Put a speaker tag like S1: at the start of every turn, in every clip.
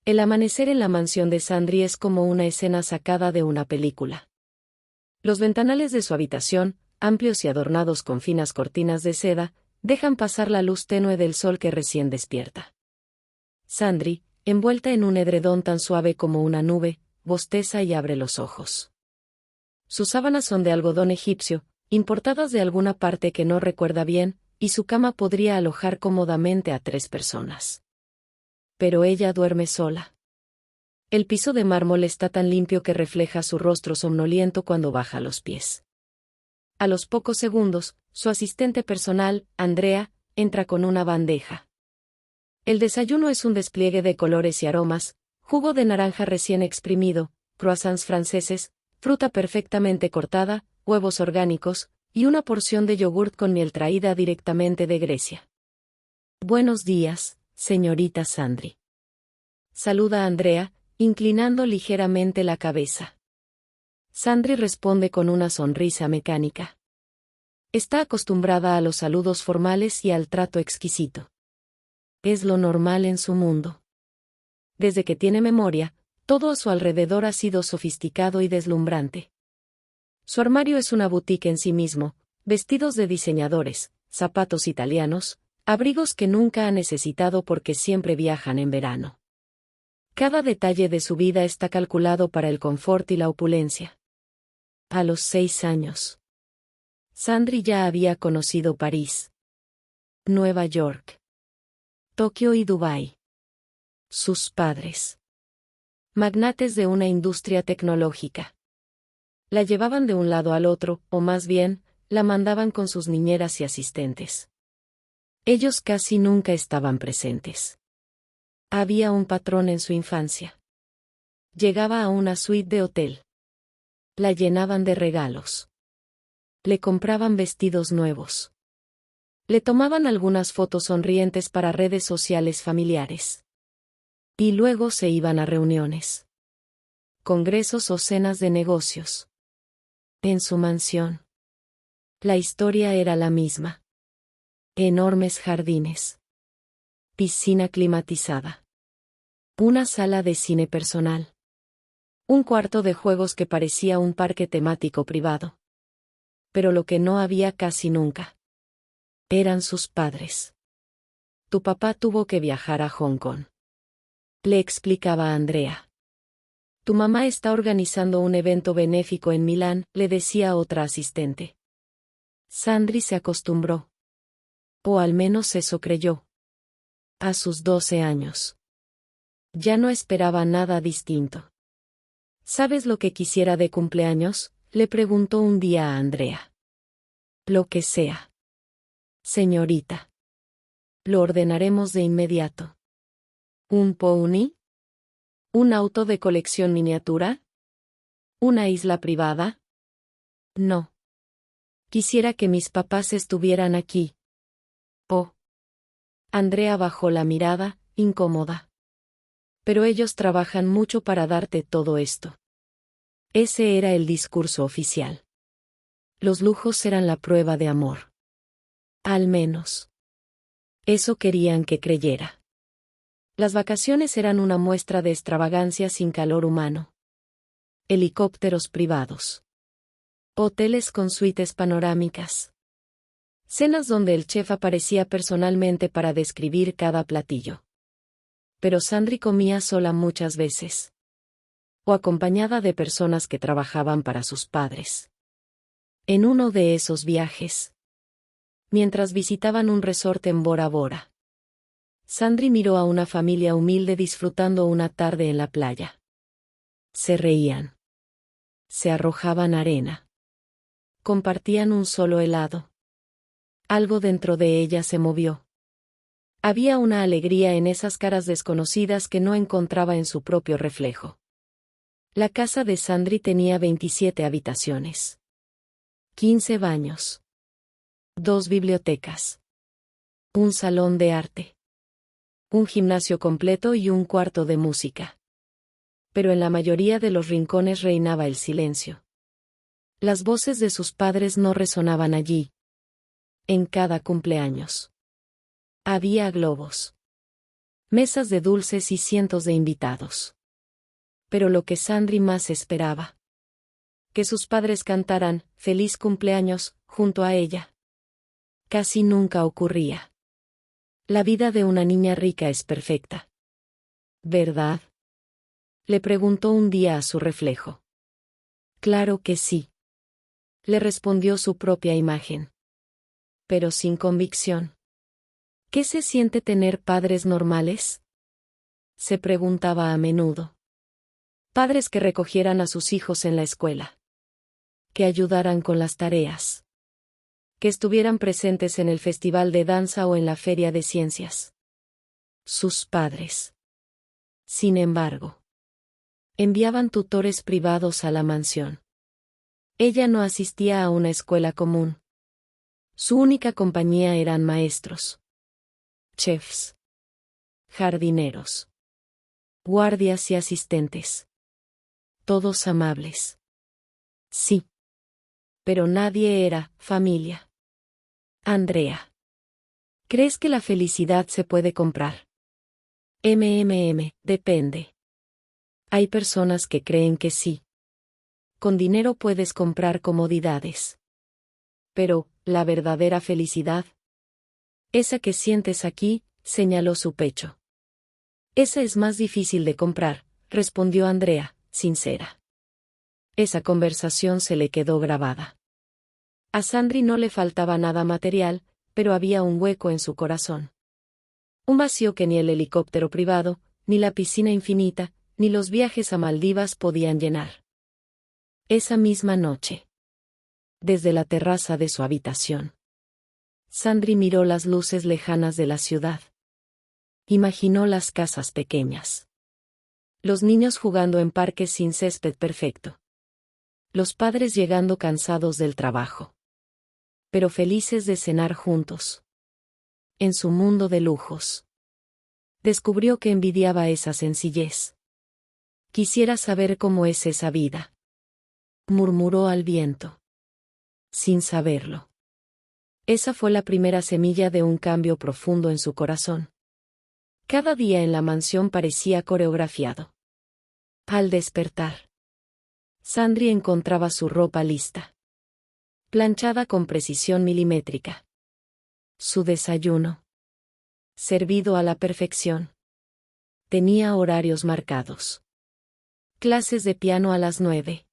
S1: El amanecer en la mansión de Sandri es como una escena sacada de una película. Los ventanales de su habitación, amplios y adornados con finas cortinas de seda, dejan pasar la luz tenue del sol que recién despierta. Sandri, envuelta en un edredón tan suave como una nube, bosteza y abre los ojos. Sus sábanas son de algodón egipcio, importadas de alguna parte que no recuerda bien, y su cama podría alojar cómodamente a 3 personas. Pero ella duerme sola. El piso de mármol está tan limpio que refleja su rostro somnoliento cuando baja los pies. A los pocos segundos, su asistente personal, Andrea, entra con una bandeja. El desayuno es un despliegue de colores y aromas: jugo de naranja recién exprimido, croissants franceses, fruta perfectamente cortada, huevos orgánicos, y una porción de yogurt con miel traída directamente de Grecia. Buenos días, señorita Sandri. Saluda a Andrea, inclinando ligeramente la cabeza. Sandri responde con una sonrisa mecánica. Está acostumbrada a los saludos formales y al trato exquisito. Es lo normal en su mundo. Desde que tiene memoria, todo a su alrededor ha sido sofisticado y deslumbrante. Su armario es una boutique en sí mismo: vestidos de diseñadores, zapatos italianos, abrigos que nunca ha necesitado porque siempre viajan en verano. Cada detalle de su vida está calculado para el confort y la opulencia. A los 6 años, Sandri ya había conocido París, Nueva York, Tokio y Dubái. Sus padres, magnates de una industria tecnológica, la llevaban de un lado al otro, o más bien, la mandaban con sus niñeras y asistentes. Ellos casi nunca estaban presentes. Había un patrón en su infancia. Llegaba a una suite de hotel. La llenaban de regalos. Le compraban vestidos nuevos. Le tomaban algunas fotos sonrientes para redes sociales familiares. Y luego se iban a reuniones, congresos o cenas de negocios. En su mansión, la historia era la misma. Enormes jardines. Piscina climatizada. Una sala de cine personal. Un cuarto de juegos que parecía un parque temático privado. Pero lo que no había casi nunca eran sus padres. Tu papá tuvo que viajar a Hong Kong, le explicaba a Andrea. Tu mamá está organizando un evento benéfico en Milán, le decía otra asistente. Sandri se acostumbró. O al menos eso creyó. A sus 12 años. Ya no esperaba nada distinto. ¿Sabes lo que quisiera de cumpleaños?, le preguntó un día a Andrea. Lo que sea, señorita. Lo ordenaremos de inmediato. ¿Un pony? ¿Un auto de colección miniatura? ¿Una isla privada? No. Quisiera que mis papás estuvieran aquí. Oh. Andrea bajó la mirada, incómoda. Pero ellos trabajan mucho para darte todo esto. Ese era el discurso oficial. Los lujos eran la prueba de amor. Al menos, eso querían que creyera. Las vacaciones eran una muestra de extravagancia sin calor humano. Helicópteros privados. Hoteles con suites panorámicas. Cenas donde el chef aparecía personalmente para describir cada platillo. Pero Sandri comía sola muchas veces. O acompañada de personas que trabajaban para sus padres. En uno de esos viajes, mientras visitaban un resort en Bora Bora, Sandri miró a una familia humilde disfrutando una tarde en la playa. Se reían. Se arrojaban arena. Compartían un solo helado. Algo dentro de ella se movió. Había una alegría en esas caras desconocidas que no encontraba en su propio reflejo. La casa de Sandri tenía 27 habitaciones. 15 baños. 2 bibliotecas. Un salón de arte. Un gimnasio completo y un cuarto de música. Pero en la mayoría de los rincones reinaba el silencio. Las voces de sus padres no resonaban allí. En cada cumpleaños había globos. mesas de dulces y cientos de invitados. Pero lo que Sandri más esperaba, que sus padres cantaran «Feliz cumpleaños» junto a ella. Casi nunca ocurría. La vida de una niña rica es perfecta. ¿Verdad?, le preguntó un día a su reflejo. Claro que sí, le respondió su propia imagen. Pero sin convicción. ¿Qué se siente tener padres normales?, se preguntaba a menudo. Padres que recogieran a sus hijos en la escuela. Que ayudaran con las tareas. Que estuvieran presentes en el festival de danza o en la feria de ciencias. Sus padres, sin embargo, enviaban tutores privados a la mansión. Ella no asistía a una escuela común. Su única compañía eran maestros, chefs, jardineros, guardias y asistentes. Todos amables. Sí. Pero nadie era familia. Andrea. ¿Crees que la felicidad se puede comprar? Depende. Hay personas que creen que sí. Con dinero puedes comprar comodidades. Pero, ¿la verdadera felicidad? Esa que sientes aquí, señaló su pecho. Esa es más difícil de comprar, respondió Andrea, sincera. Esa conversación se le quedó grabada. A Sandri no le faltaba nada material, pero había un hueco en su corazón. Un vacío que ni el helicóptero privado, ni la piscina infinita, ni los viajes a Maldivas podían llenar. Esa misma noche, desde la terraza de su habitación, Sandri miró las luces lejanas de la ciudad. Imaginó las casas pequeñas. Los niños jugando en parques sin césped perfecto. Los padres llegando cansados del trabajo. Pero felices de cenar juntos. En su mundo de lujos. Descubrió que envidiaba esa sencillez. Quisiera saber cómo es esa vida, murmuró al viento. Sin saberlo. Esa fue la primera semilla de un cambio profundo en su corazón. Cada día en la mansión parecía coreografiado. Al despertar, Sandri encontraba su ropa lista. Planchada con precisión milimétrica. Su desayuno. Servido a la perfección. Tenía horarios marcados. Clases de piano a las 9.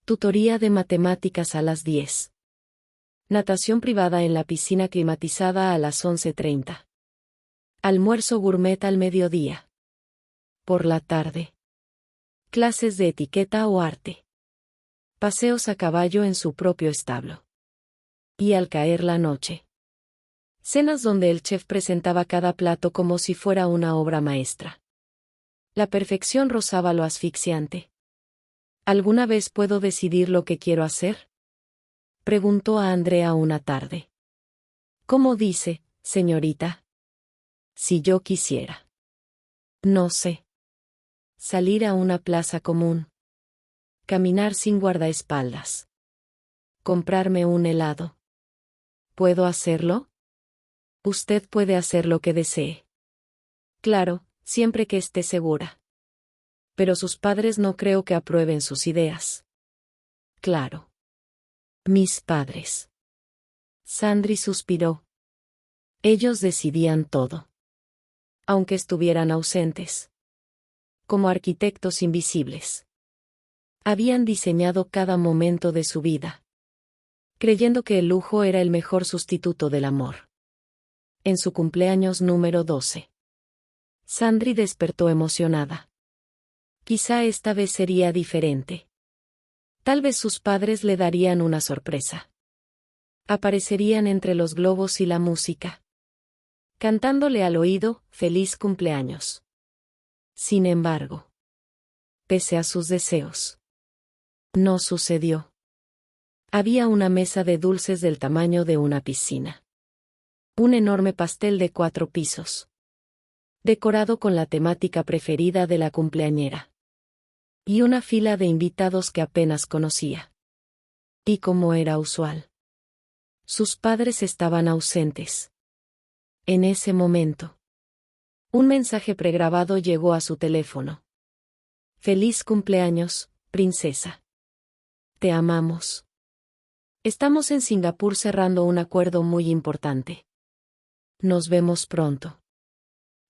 S1: Tutoría de matemáticas a las 10. Natación privada en la piscina climatizada a las 11:30. Almuerzo gourmet al mediodía. Por la tarde. Clases de etiqueta o arte. Paseos a caballo en su propio establo. Y al caer la noche. Cenas donde el chef presentaba cada plato como si fuera una obra maestra. La perfección rozaba lo asfixiante. ¿Alguna vez puedo decidir lo que quiero hacer?, preguntó a Andrea una tarde. ¿Cómo dice, señorita? Si yo quisiera. No sé. Salir a una plaza común. Caminar sin guardaespaldas. Comprarme un helado. ¿Puedo hacerlo? Usted puede hacer lo que desee. Claro, siempre que esté segura. Pero sus padres no creo que aprueben sus ideas. Claro. Mis padres. Sandri suspiró. Ellos decidían todo. Aunque estuvieran ausentes. Como arquitectos invisibles. Habían diseñado cada momento de su vida. Creyendo que el lujo era el mejor sustituto del amor. En su cumpleaños número 12. Sandri despertó emocionada. Quizá esta vez sería diferente. Tal vez sus padres le darían una sorpresa. Aparecerían entre los globos y la música. Cantándole al oído, «Feliz cumpleaños». Sin embargo, pese a sus deseos, no sucedió. Había una mesa de dulces del tamaño de una piscina. Un enorme pastel de 4 pisos. Decorado con la temática preferida de la cumpleañera. Y una fila de invitados que apenas conocía. Y como era usual, sus padres estaban ausentes. En ese momento. Un mensaje pregrabado llegó a su teléfono. Feliz cumpleaños, princesa. Te amamos. Estamos en Singapur cerrando un acuerdo muy importante. Nos vemos pronto.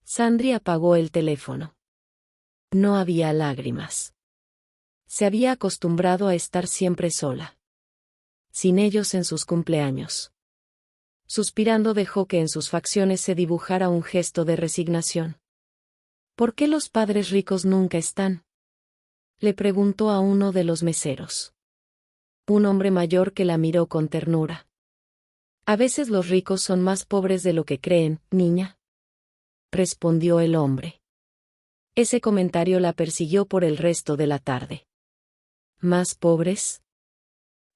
S1: Sandri apagó el teléfono. No había lágrimas. Se había acostumbrado a estar siempre sola. Sin ellos en sus cumpleaños. Suspirando dejó que en sus facciones se dibujara un gesto de resignación. ¿Por qué los padres ricos nunca están? Le preguntó a uno de los meseros. Un hombre mayor que la miró con ternura. A veces los ricos son más pobres de lo que creen, niña. Respondió el hombre. Ese comentario la persiguió por el resto de la tarde. ¿Más pobres?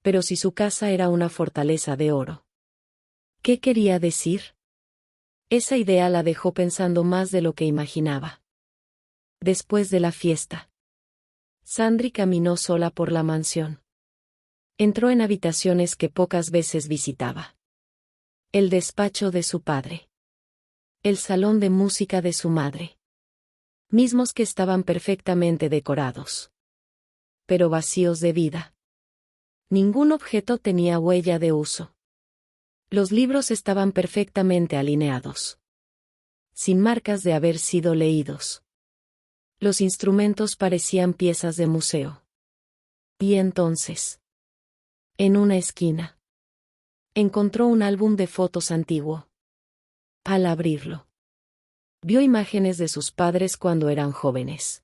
S1: Pero si su casa era una fortaleza de oro. ¿Qué quería decir? Esa idea la dejó pensando más de lo que imaginaba. Después de la fiesta, Sandri caminó sola por la mansión. Entró en habitaciones que pocas veces visitaba. El despacho de su padre. El salón de música de su madre. Mismos que estaban perfectamente decorados. Pero vacíos de vida. Ningún objeto tenía huella de uso. Los libros estaban perfectamente alineados. Sin marcas de haber sido leídos. Los instrumentos parecían piezas de museo. Y entonces, en una esquina, encontró un álbum de fotos antiguo. Al abrirlo, vio imágenes de sus padres cuando eran jóvenes.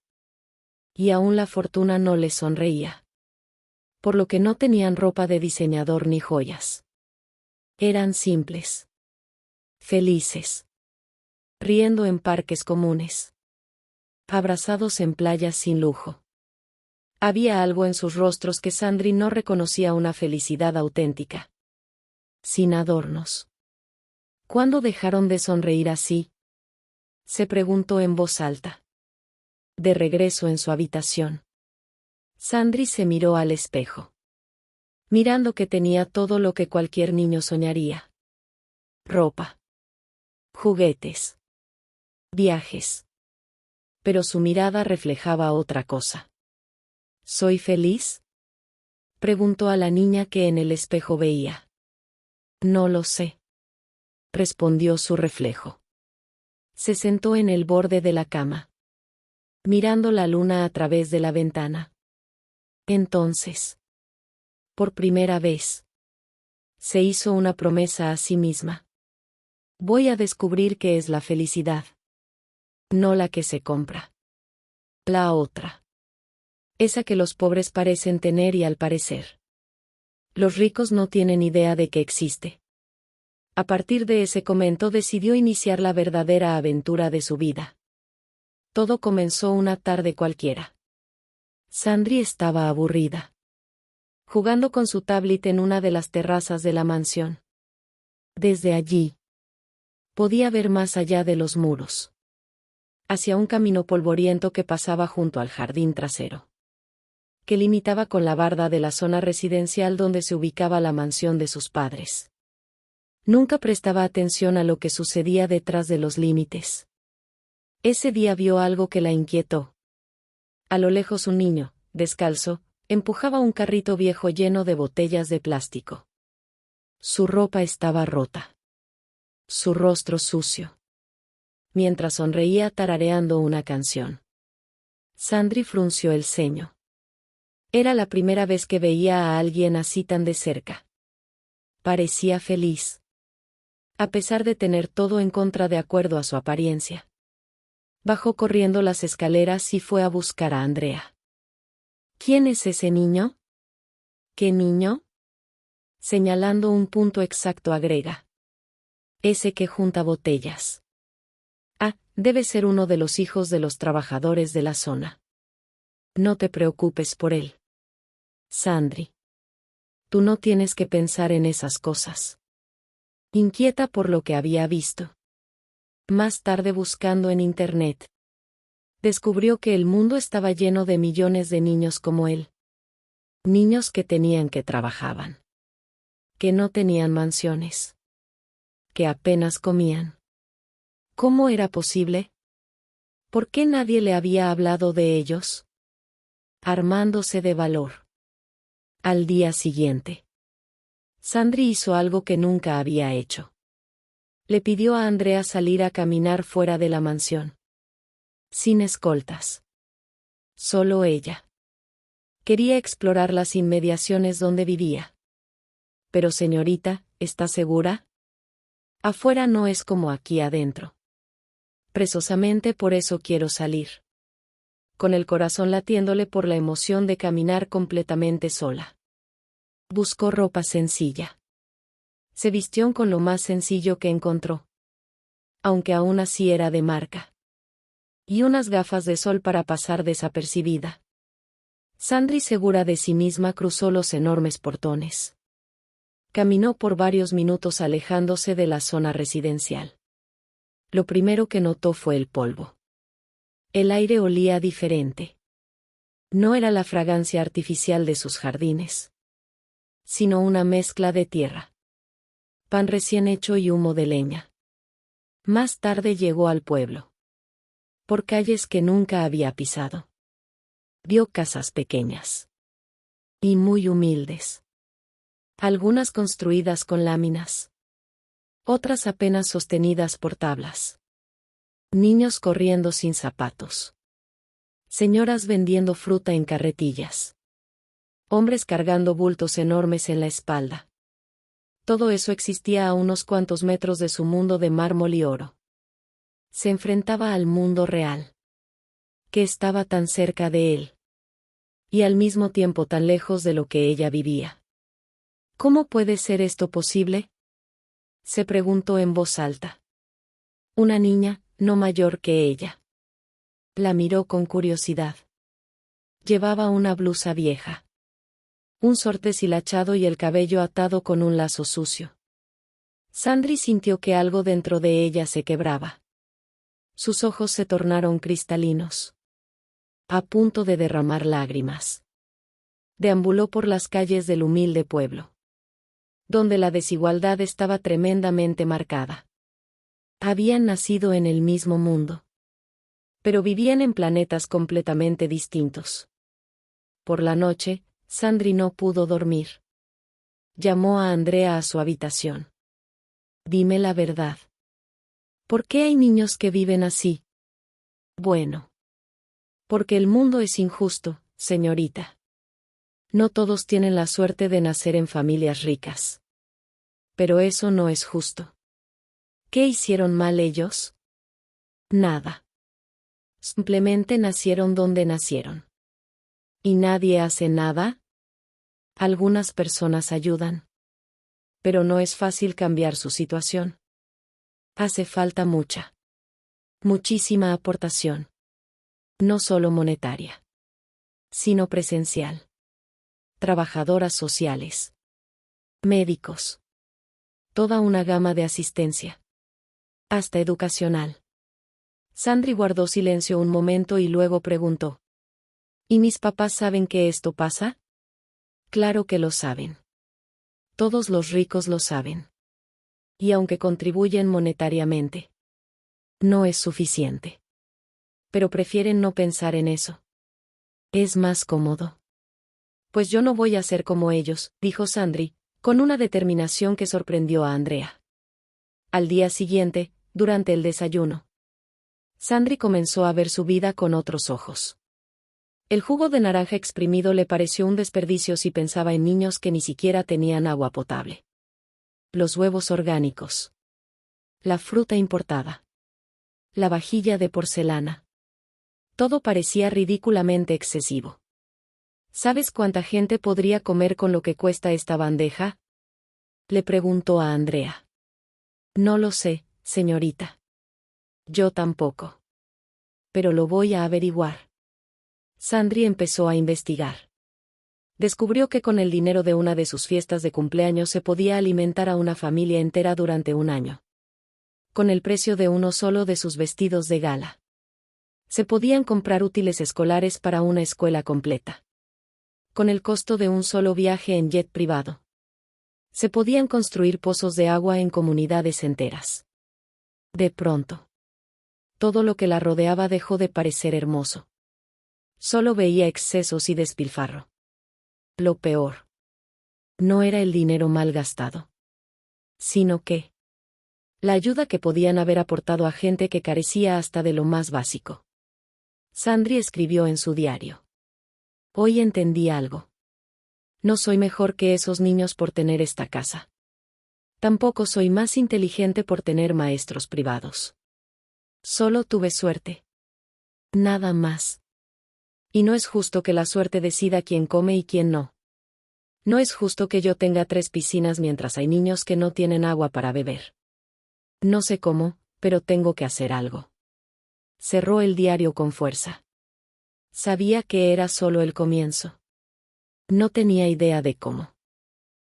S1: Y aún la fortuna no les sonreía. Por lo que no tenían ropa de diseñador ni joyas. Eran simples. Felices. Riendo en parques comunes. Abrazados en playas sin lujo. Había algo en sus rostros que Sandri no reconocía, una felicidad auténtica. Sin adornos. ¿Cuándo dejaron de sonreír así? Se preguntó en voz alta. De regreso en su habitación, Sandri se miró al espejo. Mirando que tenía todo lo que cualquier niño soñaría. Ropa. Juguetes. Viajes. Pero su mirada reflejaba otra cosa. ¿Soy feliz? Preguntó a la niña que en el espejo veía. No lo sé. Respondió su reflejo. Se sentó en el borde de la cama. Mirando la luna a través de la ventana. Entonces, por primera vez, se hizo una promesa a sí misma. Voy a descubrir qué es la felicidad. No la que se compra. La otra. Esa que los pobres parecen tener y al parecer. Los ricos no tienen idea de que existe. A partir de ese momento decidió iniciar la verdadera aventura de su vida. Todo comenzó una tarde cualquiera. Sandri estaba aburrida. Jugando con su tablet en una de las terrazas de la mansión. Desde allí, podía ver más allá de los muros. Hacia un camino polvoriento que pasaba junto al jardín trasero. Que limitaba con la barda de la zona residencial donde se ubicaba la mansión de sus padres. Nunca prestaba atención a lo que sucedía detrás de los límites. Ese día vio algo que la inquietó. A lo lejos un niño, descalzo, empujaba un carrito viejo lleno de botellas de plástico. Su ropa estaba rota. Su rostro sucio. Mientras sonreía tarareando una canción. Sandri frunció el ceño. Era la primera vez que veía a alguien así tan de cerca. Parecía feliz. A pesar de tener todo en contra de acuerdo a su apariencia. Bajó corriendo las escaleras y fue a buscar a Andrea. ¿Quién es ese niño? ¿Qué niño? Señalando un punto exacto agrega. Ese que junta botellas. Ah, debe ser uno de los hijos de los trabajadores de la zona. No te preocupes por él. Sandri. Tú no tienes que pensar en esas cosas. Inquieta por lo que había visto. Más tarde buscando en internet. Descubrió que el mundo estaba lleno de millones de niños como él. Niños que tenían que trabajaban. Que no tenían mansiones. Que apenas comían. ¿Cómo era posible? ¿Por qué nadie le había hablado de ellos? Armándose de valor. Al día siguiente, Sandri hizo algo que nunca había hecho. Le pidió a Andrea salir a caminar fuera de la mansión. Sin escoltas. Solo ella. Quería explorar las inmediaciones donde vivía. Pero señorita, ¿está segura? Afuera no es como aquí adentro. Precisamente por eso quiero salir. Con el corazón latiéndole por la emoción de caminar completamente sola. Buscó ropa sencilla. Se vistió con lo más sencillo que encontró. Aunque aún así era de marca. Y unas gafas de sol para pasar desapercibida. Sandri, segura de sí misma, cruzó los enormes portones. Caminó por varios minutos alejándose de la zona residencial. Lo primero que notó fue el polvo. El aire olía diferente. No era la fragancia artificial de sus jardines, sino una mezcla de tierra, pan recién hecho y humo de leña. Más tarde llegó al pueblo. Por calles que nunca había pisado. Vio casas pequeñas. Y muy humildes. Algunas construidas con láminas. Otras apenas sostenidas por tablas. Niños corriendo sin zapatos. Señoras vendiendo fruta en carretillas. Hombres cargando bultos enormes en la espalda. Todo eso existía a unos cuantos metros de su mundo de mármol y oro. Se enfrentaba al mundo real. Que estaba tan cerca de él. Y al mismo tiempo tan lejos de lo que ella vivía. ¿Cómo puede ser esto posible? Se preguntó en voz alta. Una niña, no mayor que ella. La miró con curiosidad. Llevaba una blusa vieja. Un short deshilachado y el cabello atado con un lazo sucio. Sandri sintió que algo dentro de ella se quebraba. Sus ojos se tornaron cristalinos. A punto de derramar lágrimas. Deambuló por las calles del humilde pueblo. Donde la desigualdad estaba tremendamente marcada. Habían nacido en el mismo mundo. Pero vivían en planetas completamente distintos. Por la noche, Sandri no pudo dormir. Llamó a Andrea a su habitación. Dime la verdad. ¿Por qué hay niños que viven así? Bueno. Porque el mundo es injusto, señorita. No todos tienen la suerte de nacer en familias ricas. Pero eso no es justo. ¿Qué hicieron mal ellos? Nada. Simplemente nacieron donde nacieron. ¿Y nadie hace nada? Algunas personas ayudan. Pero no es fácil cambiar su situación. Hace falta muchísima aportación. No solo monetaria. Sino presencial. Trabajadoras sociales. Médicos. Toda una gama de asistencia. Hasta educacional. Sandri guardó silencio un momento y luego preguntó. ¿Y mis papás saben que esto pasa? Claro que lo saben. Todos los ricos lo saben. Y aunque contribuyen monetariamente, no es suficiente. Pero prefieren no pensar en eso. Es más cómodo. Pues yo no voy a ser como ellos, dijo Sandri, con una determinación que sorprendió a Andrea. Al día siguiente, durante el desayuno, Sandri comenzó a ver su vida con otros ojos. El jugo de naranja exprimido le pareció un desperdicio si pensaba en niños que ni siquiera tenían agua potable. Los huevos orgánicos. La fruta importada. La vajilla de porcelana. Todo parecía ridículamente excesivo. ¿Sabes cuánta gente podría comer con lo que cuesta esta bandeja? Le preguntó a Andrea. No lo sé, señorita. Yo tampoco. Pero lo voy a averiguar. Sandri empezó a investigar. Descubrió que con el dinero de una de sus fiestas de cumpleaños se podía alimentar a una familia entera durante un año. Con el precio de uno solo de sus vestidos de gala. Se podían comprar útiles escolares para una escuela completa. Con el costo de un solo viaje en jet privado. Se podían construir pozos de agua en comunidades enteras. De pronto, Todo lo que la rodeaba dejó de parecer hermoso. Solo veía excesos y despilfarro. Lo peor. No era el dinero mal gastado. Sino que la ayuda que podían haber aportado a gente que carecía hasta de lo más básico. Sandri escribió en su diario. Hoy entendí algo. No soy mejor que esos niños por tener esta casa. Tampoco soy más inteligente por tener maestros privados. Solo tuve suerte. Nada más. Y no es justo que la suerte decida quién come y quién no. No es justo que yo tenga 3 piscinas mientras hay niños que no tienen agua para beber. No sé cómo, pero tengo que hacer algo. Cerró el diario con fuerza. Sabía que era solo el comienzo. No tenía idea de cómo.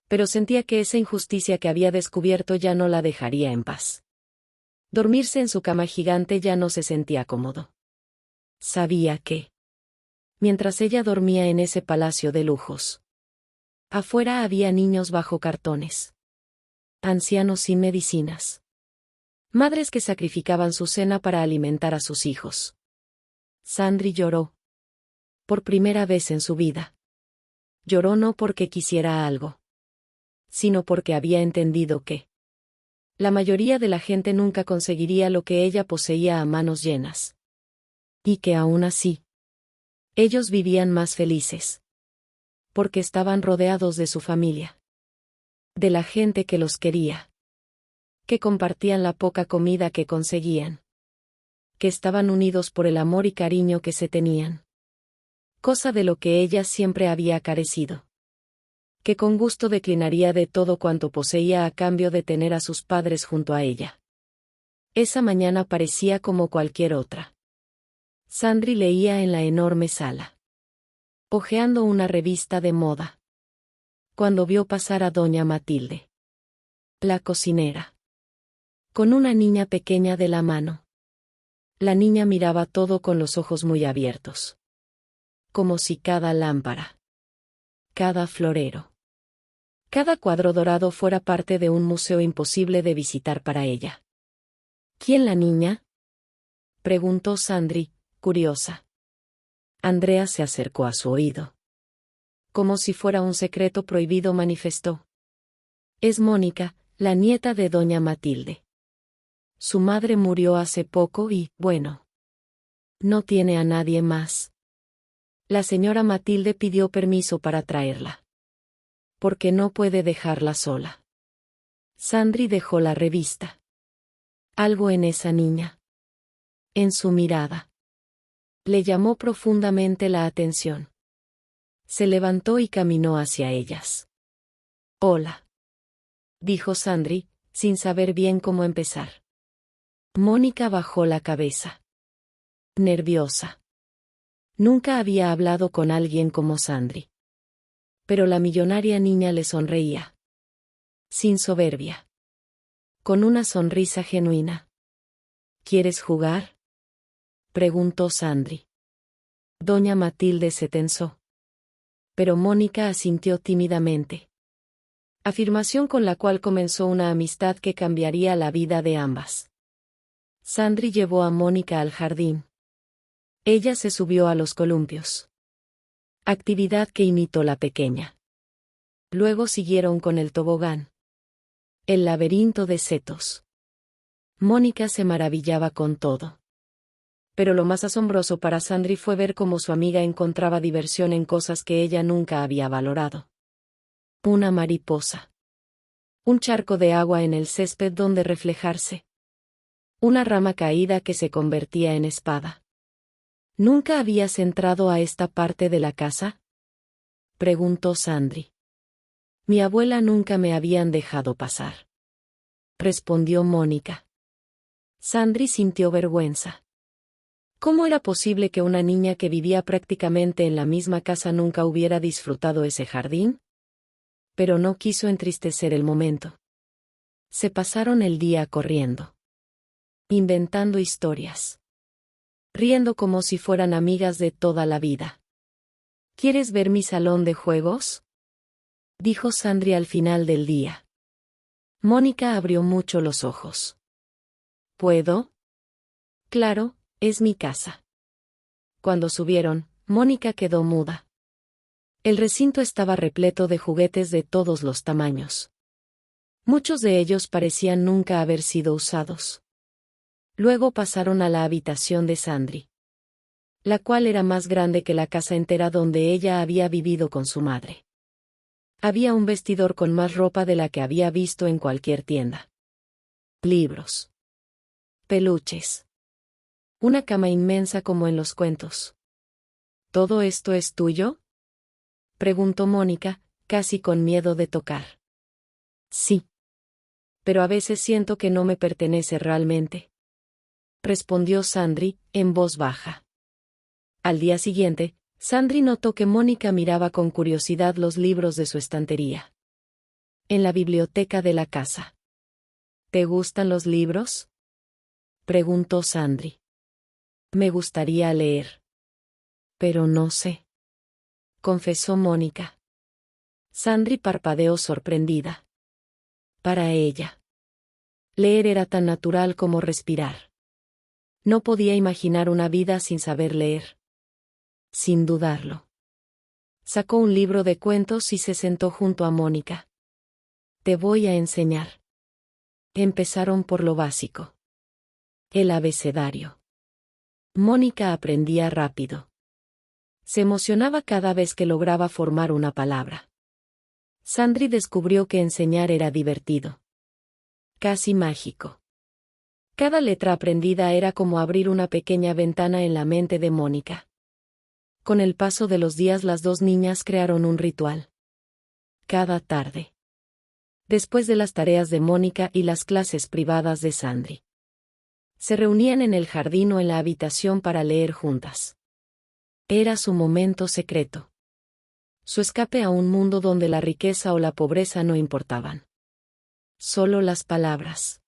S1: Pero sentía que esa injusticia que había descubierto ya no la dejaría en paz. Dormirse en su cama gigante ya no se sentía cómodo. Sabía que, mientras ella dormía en ese palacio de lujos, afuera había niños bajo cartones. Ancianos sin medicinas. Madres que sacrificaban su cena para alimentar a sus hijos. Sandri lloró. Por primera vez en su vida. Lloró no porque quisiera algo, sino porque había entendido que la mayoría de la gente nunca conseguiría lo que ella poseía a manos llenas. Y que aún así, ellos vivían más felices. Porque estaban rodeados de su familia. De la gente que los quería. Que compartían la poca comida que conseguían. Que estaban unidos por el amor y cariño que se tenían. Cosa de lo que ella siempre había carecido. Que con gusto declinaría de todo cuanto poseía a cambio de tener a sus padres junto a ella. Esa mañana parecía como cualquier otra. Sandri leía en la enorme sala. Hojeando una revista de moda. Cuando vio pasar a doña Matilde. La cocinera. Con una niña pequeña de la mano. La niña miraba todo con los ojos muy abiertos. Como si cada lámpara. Cada florero. Cada cuadro dorado fuera parte de un museo imposible de visitar para ella. ¿Quién la niña? Preguntó Sandri, curiosa. Andrea se acercó a su oído. Como si fuera un secreto prohibido manifestó. Es Mónica, la nieta de doña Matilde. Su madre murió hace poco y, bueno, no tiene a nadie más. La señora Matilde pidió permiso para traerla. Porque no puede dejarla sola. Sandri dejó la revista. Algo en esa niña. En su mirada. Le llamó profundamente la atención. Se levantó y caminó hacia ellas. Hola. Dijo Sandri, sin saber bien cómo empezar. Mónica bajó la cabeza. Nerviosa. Nunca había hablado con alguien como Sandri. Pero la millonaria niña le sonreía. Sin soberbia. Con una sonrisa genuina. ¿Quieres jugar? Preguntó Sandri. Doña Matilde se tensó. Pero Mónica asintió tímidamente. Afirmación con la cual comenzó una amistad que cambiaría la vida de ambas. Sandri llevó a Mónica al jardín. Ella se subió a los columpios. Actividad que imitó la pequeña. Luego siguieron con el tobogán. El laberinto de setos. Mónica se maravillaba con todo. Pero lo más asombroso para Sandri fue ver cómo su amiga encontraba diversión en cosas que ella nunca había valorado. Una mariposa. Un charco de agua en el césped donde reflejarse. Una rama caída que se convertía en espada. ¿Nunca habías entrado a esta parte de la casa? Preguntó Sandri. Mi abuela nunca me habían dejado pasar. Respondió Mónica. Sandri sintió vergüenza. ¿Cómo era posible que una niña que vivía prácticamente en la misma casa nunca hubiera disfrutado ese jardín? Pero no quiso entristecer el momento. Se pasaron el día corriendo. Inventando historias. Riendo como si fueran amigas de toda la vida. ¿Quieres ver mi salón de juegos? Dijo Sandri al final del día. Mónica abrió mucho los ojos. ¿Puedo? Claro, es mi casa. Cuando subieron, Mónica quedó muda. El recinto estaba repleto de juguetes de todos los tamaños. Muchos de ellos parecían nunca haber sido usados. Luego pasaron a la habitación de Sandri, la cual era más grande que la casa entera donde ella había vivido con su madre. Había un vestidor con más ropa de la que había visto en cualquier tienda. Libros. Peluches. Una cama inmensa como en los cuentos. ¿Todo esto es tuyo?, preguntó Mónica, casi con miedo de tocar. Sí. Pero a veces siento que no me pertenece realmente, respondió Sandri, en voz baja. Al día siguiente, Sandri notó que Mónica miraba con curiosidad los libros de su estantería. En la biblioteca de la casa. ¿Te gustan los libros?, preguntó Sandri. Me gustaría leer. Pero no sé, confesó Mónica. Sandri parpadeó sorprendida. Para ella, leer era tan natural como respirar. No podía imaginar una vida sin saber leer. Sin dudarlo. Sacó un libro de cuentos y se sentó junto a Mónica. Te voy a enseñar. Empezaron por lo básico. El abecedario. Mónica aprendía rápido. Se emocionaba cada vez que lograba formar una palabra. Sandri descubrió que enseñar era divertido. Casi mágico. Cada letra aprendida era como abrir una pequeña ventana en la mente de Mónica. Con el paso de los días las dos niñas crearon un ritual. Cada tarde. Después de las tareas de Mónica y las clases privadas de Sandri. Se reunían en el jardín o en la habitación para leer juntas. Era su momento secreto. Su escape a un mundo donde la riqueza o la pobreza no importaban. Solo las palabras.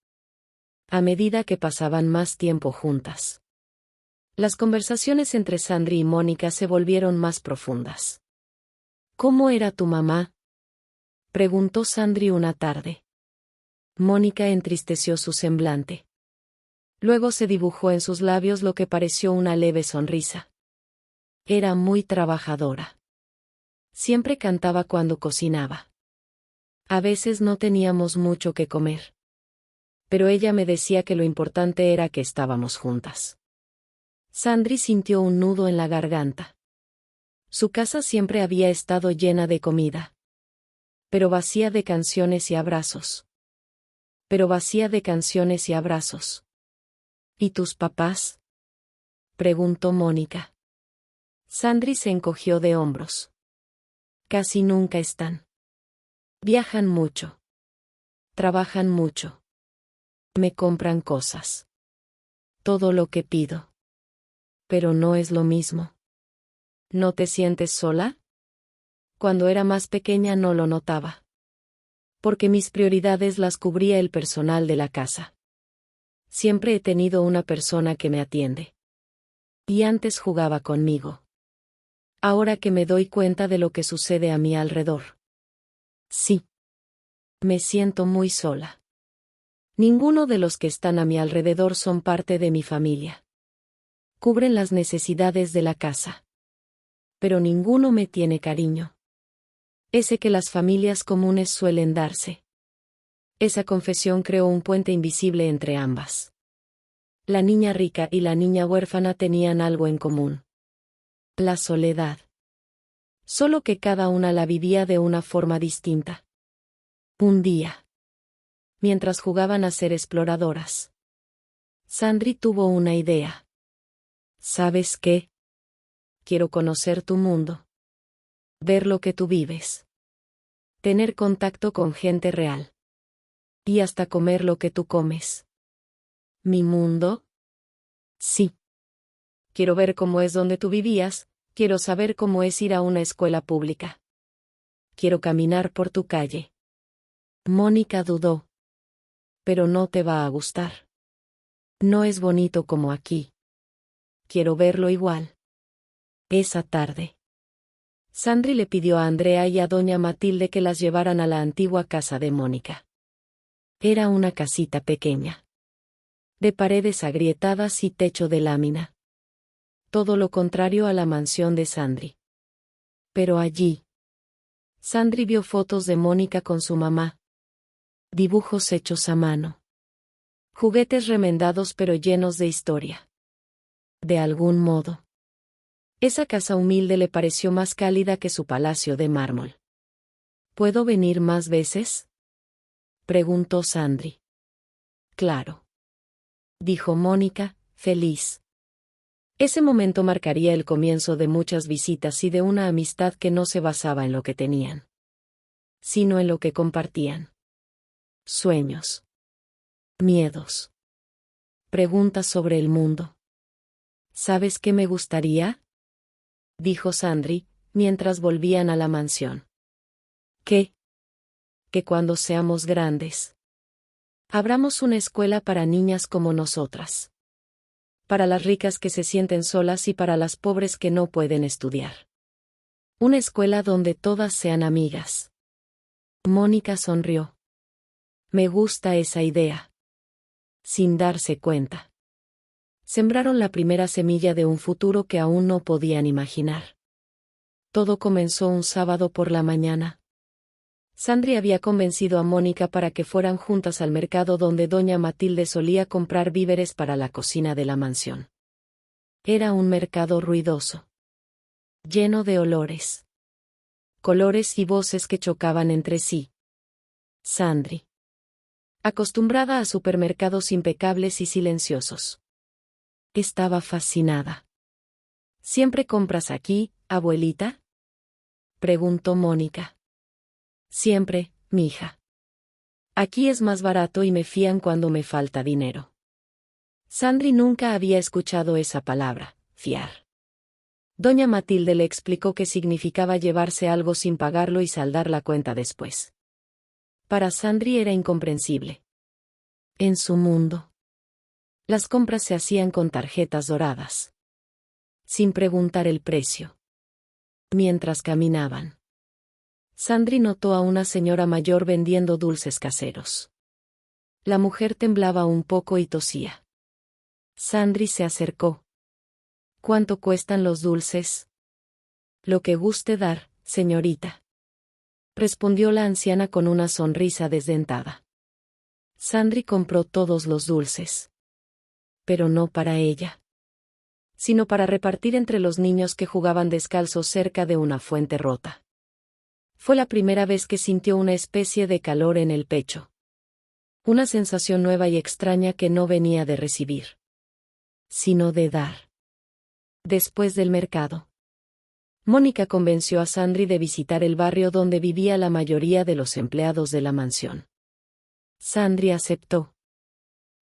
S1: A medida que pasaban más tiempo juntas, las conversaciones entre Sandri y Mónica se volvieron más profundas. ¿Cómo era tu mamá?, preguntó Sandri una tarde. Mónica entristeció su semblante. Luego se dibujó en sus labios lo que pareció una leve sonrisa. Era muy trabajadora. Siempre cantaba cuando cocinaba. A veces no teníamos mucho que comer. Pero ella me decía que lo importante era que estábamos juntas. Sandri sintió un nudo en la garganta. Su casa siempre había estado llena de comida. Pero vacía de canciones y abrazos. Pero vacía de canciones y abrazos. ¿Y tus papás?, preguntó Mónica. Sandri se encogió de hombros. Casi nunca están. Viajan mucho. Trabajan mucho. Me compran cosas. Todo lo que pido. Pero no es lo mismo. ¿No te sientes sola? Cuando era más pequeña no lo notaba. Porque mis prioridades las cubría el personal de la casa. Siempre he tenido una persona que me atiende. Y antes jugaba conmigo. Ahora que me doy cuenta de lo que sucede a mi alrededor. Sí. Me siento muy sola. Ninguno de los que están a mi alrededor son parte de mi familia. Cubren las necesidades de la casa. Pero ninguno me tiene cariño. Ese que las familias comunes suelen darse. Esa confesión creó un puente invisible entre ambas. La niña rica y la niña huérfana tenían algo en común. La soledad. Solo que cada una la vivía de una forma distinta. Un día, mientras jugaban a ser exploradoras, Sandri tuvo una idea. ¿Sabes qué? Quiero conocer tu mundo. Ver lo que tú vives. Tener contacto con gente real. Y hasta comer lo que tú comes. ¿Mi mundo? Sí. Quiero ver cómo es donde tú vivías, quiero saber cómo es ir a una escuela pública. Quiero caminar por tu calle. Mónica dudó. Pero no te va a gustar. No es bonito como aquí. Quiero verlo igual. Esa tarde, Sandri le pidió a Andrea y a doña Matilde que las llevaran a la antigua casa de Mónica. Era una casita pequeña. de paredes agrietadas y techo de lámina. Todo lo contrario a la mansión de Sandri. Pero allí, Sandri vio fotos de Mónica con su mamá. Dibujos hechos a mano. Juguetes remendados pero llenos de historia. De algún modo, esa casa humilde le pareció más cálida que su palacio de mármol. ¿Puedo venir más veces?, preguntó Sandri. Claro, dijo Mónica, feliz. Ese momento marcaría el comienzo de muchas visitas y de una amistad que no se basaba en lo que tenían, sino en lo que compartían. Sueños. Miedos. Preguntas sobre el mundo. ¿Sabes qué me gustaría?, dijo Sandri, mientras volvían a la mansión. ¿Qué? Que cuando seamos grandes, abramos una escuela para niñas como nosotras. Para las ricas que se sienten solas y para las pobres que no pueden estudiar. Una escuela donde todas sean amigas. Mónica sonrió. Me gusta esa idea. Sin darse cuenta, sembraron la primera semilla de un futuro que aún no podían imaginar. Todo comenzó un sábado por la mañana. Sandri había convencido a Mónica para que fueran juntas al mercado donde doña Matilde solía comprar víveres para la cocina de la mansión. Era un mercado ruidoso, lleno de olores, colores y voces que chocaban entre sí. Sandri, acostumbrada a supermercados impecables y silenciosos, estaba fascinada. ¿Siempre compras aquí, abuelita?, preguntó Mónica. Siempre, mija. Aquí es más barato y me fían cuando me falta dinero. Sandri nunca había escuchado esa palabra, fiar. Doña Matilde le explicó que significaba llevarse algo sin pagarlo y saldar la cuenta después. Para Sandri era incomprensible. En su mundo, las compras se hacían con tarjetas doradas, sin preguntar el precio. Mientras caminaban, Sandri notó a una señora mayor vendiendo dulces caseros. La mujer temblaba un poco y tosía. Sandri se acercó. ¿Cuánto cuestan los dulces? Lo que guste dar, señorita, respondió la anciana con una sonrisa desdentada. Sandri compró todos los dulces. Pero no para ella, sino para repartir entre los niños que jugaban descalzos cerca de una fuente rota. Fue la primera vez que sintió una especie de calor en el pecho. Una sensación nueva y extraña que no venía de recibir, sino de dar. Después del mercado, Mónica convenció a Sandri de visitar el barrio donde vivía la mayoría de los empleados de la mansión. Sandri aceptó,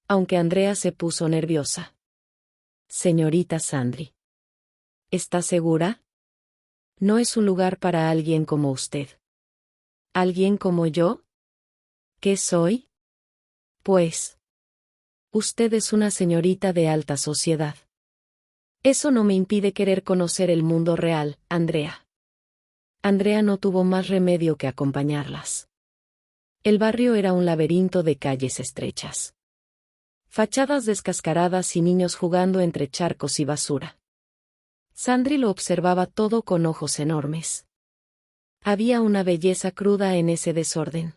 S1: aunque Andrea se puso nerviosa. Señorita Sandri, ¿está segura? No es un lugar para alguien como usted. ¿Alguien como yo? ¿Qué soy? Pues, usted es una señorita de alta sociedad. Eso no me impide querer conocer el mundo real, Andrea. Andrea no tuvo más remedio que acompañarlas. El barrio era un laberinto de calles estrechas, fachadas descascaradas y niños jugando entre charcos y basura. Sandri lo observaba todo con ojos enormes. Había una belleza cruda en ese desorden.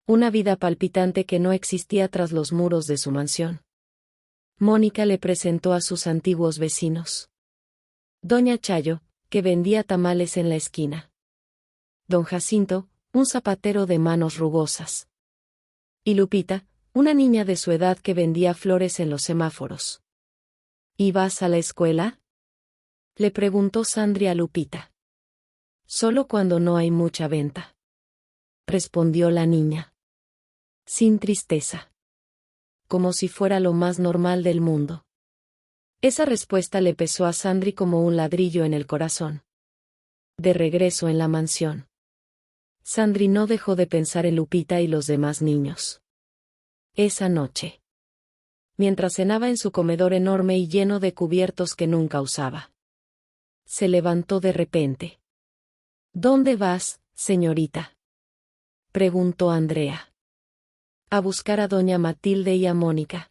S1: Una vida palpitante que no existía tras los muros de su mansión. Mónica le presentó a sus antiguos vecinos. Doña Chayo, que vendía tamales en la esquina. Don Jacinto, un zapatero de manos rugosas. Y Lupita, una niña de su edad que vendía flores en los semáforos. ¿Y vas a la escuela?, le preguntó Sandri a Lupita. Solo cuando no hay mucha venta, respondió la niña, sin tristeza, como si fuera lo más normal del mundo. Esa respuesta le pesó a Sandri como un ladrillo en el corazón. De regreso en la mansión, Sandri no dejó de pensar en Lupita y los demás niños. Esa noche, mientras cenaba en su comedor enorme y lleno de cubiertos que nunca usaba, se levantó de repente. ¿Dónde vas, señorita?, preguntó Andrea. A buscar a doña Matilde y a Mónica.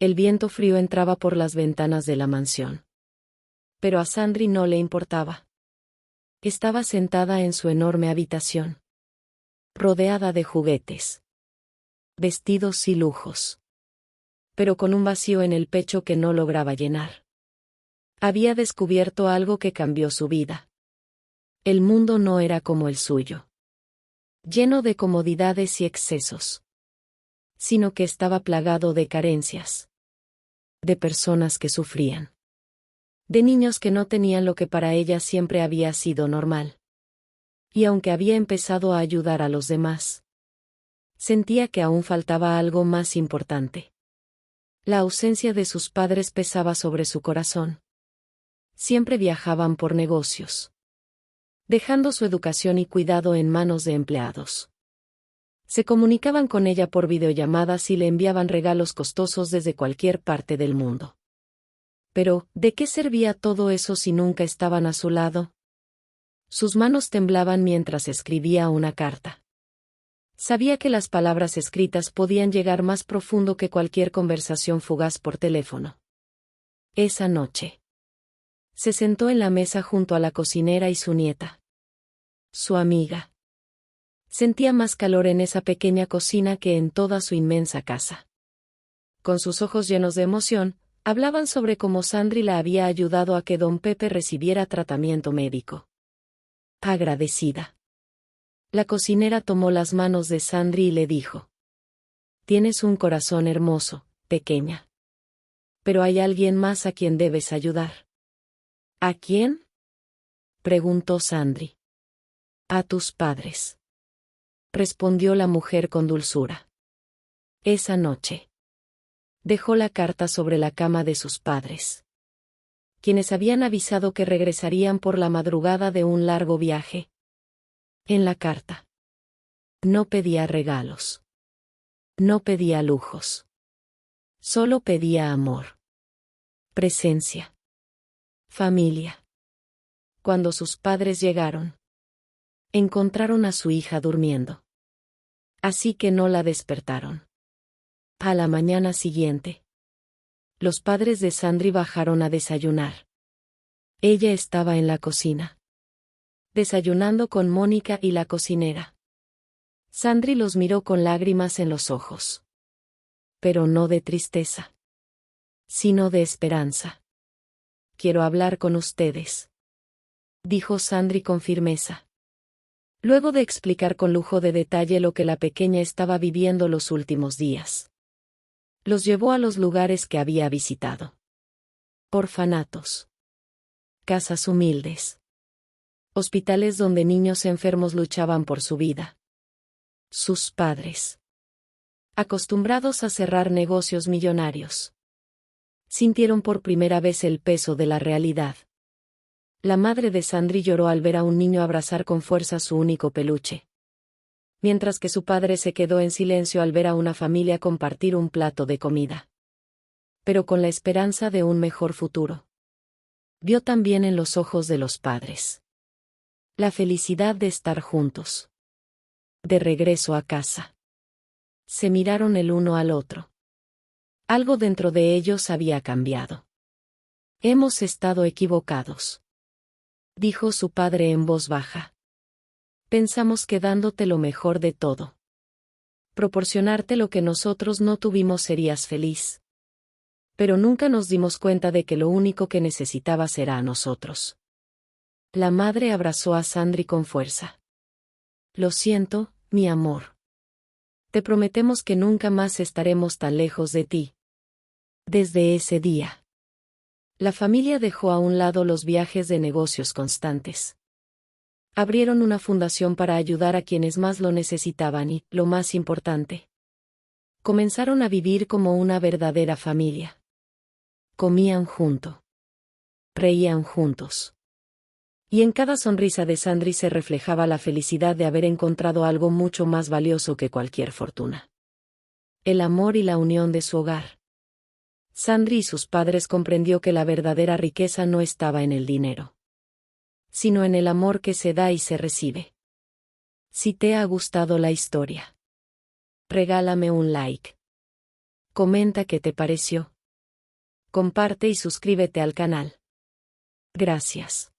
S1: El viento frío entraba por las ventanas de la mansión. Pero a Sandri no le importaba. Estaba sentada en su enorme habitación, rodeada de juguetes, vestidos y lujos, pero con un vacío en el pecho que no lograba llenar. Había descubierto algo que cambió su vida. El mundo no era como el suyo, lleno de comodidades y excesos, sino que estaba plagado de carencias, de personas que sufrían, de niños que no tenían lo que para ella siempre había sido normal. Y aunque había empezado a ayudar a los demás, sentía que aún faltaba algo más importante. La ausencia de sus padres pesaba sobre su corazón. Siempre viajaban por negocios, dejando su educación y cuidado en manos de empleados. Se comunicaban con ella por videollamadas y le enviaban regalos costosos desde cualquier parte del mundo. Pero, ¿de qué servía todo eso si nunca estaban a su lado? Sus manos temblaban mientras escribía una carta. Sabía que las palabras escritas podían llegar más profundo que cualquier conversación fugaz por teléfono. Esa noche, se sentó en la mesa junto a la cocinera y su nieta, su amiga. Sentía más calor en esa pequeña cocina que en toda su inmensa casa. Con sus ojos llenos de emoción, hablaban sobre cómo Sandri la había ayudado a que don Pepe recibiera tratamiento médico. Agradecida. La cocinera tomó las manos de Sandri y le dijo: «Tienes un corazón hermoso, pequeña. Pero hay alguien más a quien debes ayudar». «¿A quién?», preguntó Sandri. «A tus padres», respondió la mujer con dulzura. Esa noche, dejó la carta sobre la cama de sus padres, quienes habían avisado que regresarían por la madrugada de un largo viaje. En la carta, no pedía regalos, no pedía lujos, solo pedía amor, presencia, familia. Cuando sus padres llegaron, encontraron a su hija durmiendo. Así que no la despertaron. A la mañana siguiente, los padres de Sandri bajaron a desayunar. Ella estaba en la cocina, desayunando con Mónica y la cocinera. Sandri los miró con lágrimas en los ojos. Pero no de tristeza, sino de esperanza. «Quiero hablar con ustedes», dijo Sandri con firmeza. Luego de explicar con lujo de detalle lo que la pequeña estaba viviendo los últimos días, los llevó a los lugares que había visitado. Orfanatos, casas humildes, hospitales donde niños enfermos luchaban por su vida. Sus padres, acostumbrados a cerrar negocios millonarios, sintieron por primera vez el peso de la realidad. La madre de Sandri lloró al ver a un niño abrazar con fuerza su único peluche, mientras que su padre se quedó en silencio al ver a una familia compartir un plato de comida, pero con la esperanza de un mejor futuro. Vio también en los ojos de los padres la felicidad de estar juntos, de regreso a casa. Se miraron el uno al otro. Algo dentro de ellos había cambiado. «Hemos estado equivocados», dijo su padre en voz baja. «Pensamos que dándote lo mejor de todo, proporcionarte lo que nosotros no tuvimos, serías feliz. Pero nunca nos dimos cuenta de que lo único que necesitabas era a nosotros». La madre abrazó a Sandri con fuerza. «Lo siento, mi amor. Te prometemos que nunca más estaremos tan lejos de ti». Desde ese día, la familia dejó a un lado los viajes de negocios constantes. Abrieron una fundación para ayudar a quienes más lo necesitaban y, lo más importante, comenzaron a vivir como una verdadera familia. Comían juntos, reían juntos. Y en cada sonrisa de Sandri se reflejaba la felicidad de haber encontrado algo mucho más valioso que cualquier fortuna: el amor y la unión de su hogar. Sandri y sus padres comprendió que la verdadera riqueza no estaba en el dinero, sino en el amor que se da y se recibe. Si te ha gustado la historia, regálame un like, comenta qué te pareció. Comparte y suscríbete al canal. Gracias.